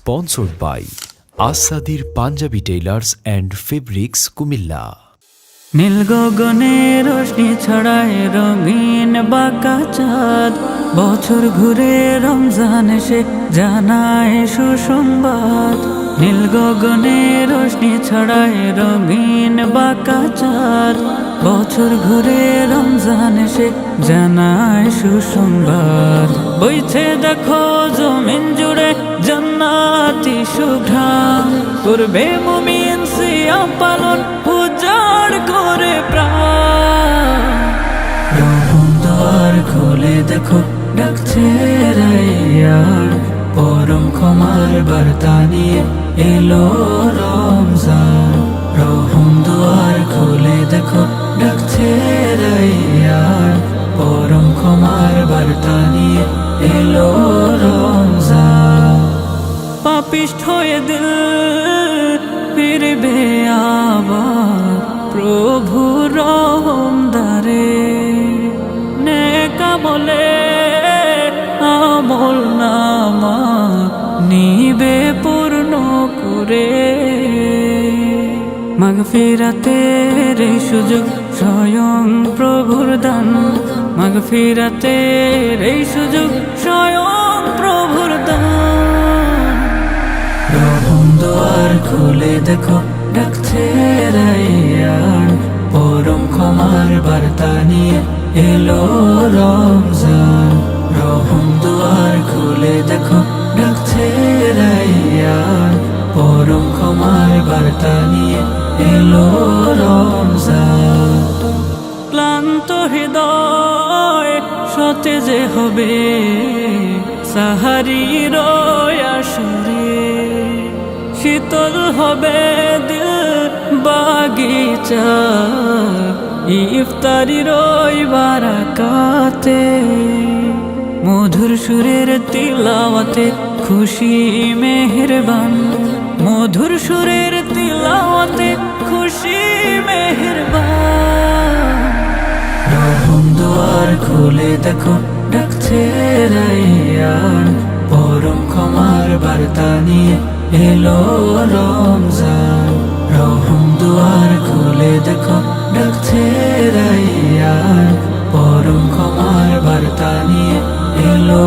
sponsored by Asadir Punjabi Tailors and Fabrics Kumilla. নীল গগনে রোশনি ছড়ায় রঙিন বাঁকা চাঁদ, বছর ঘুরে রমজান এসে জানায় সুসংবাদ। নীল গগনে রোশনি ছড়ায় রঙিন বাঁকা চাঁদ, বছর ঘুরে রমজান এসে জানায় সুসংবাদ। বইছে দেখো জমিন জুড়ে জান্নাতি সুঘ্রাণ, করবে মুমিন সিয়াম পালন উজাড় করে প্রাণ। রহম দ্বার খুলে দেখো ডাকছে রাইয়ান, পরম ক্ষমার বার্তা নিয়ে এলো রমজান। রহম দ্বার খুলে দেখো ডাকছে রাইয়ান, পরম ক্ষমার বার্তা নিয়ে এলো রমজান। পাপিষ্ঠ হয়ে দিল ফিরবে আবার প্রভু রহম দ্বারে, নেকা বলে আমল নামা নিবে পূর্ণ করে। মাগফিরাতের এই সুযোগ স্বয়ং প্রভুর দান, মাগফিরাতের এই সুযোগ স্বয়ং প্রভুর দান। রহম দ্বার খুলে দেখো ডাকছে রাইয়ান, পরম ক্ষমার বার্তা নিয়ে এলো রমজান। রহম দ্বার খুলে দেখো ডাকছে রাইয়ান, পরম ক্ষমার বার্তা নিয়ে এলো রমজান। ক্লান্ত হৃদয় সতেজে হবে সাহারির আসরে, শীতল হবে দিল বাগিচা ইফতারির বারাকাতে। মধুর সুরের তিলাওয়াতে খুশি মেহেরবান, মধুর সুরের তিলাওয়াতে খুশি মেহেরবান। রহম দ্বার খুলে দেখো ডাকছে রাইয়ান, পরম ক্ষমার বার্তা নিয়ে এলো রমজান। রহম দ্বার খুলে দেখো ডাকছে রাইয়ান, পরম ক্ষমার বার্তা নিয়ে এলো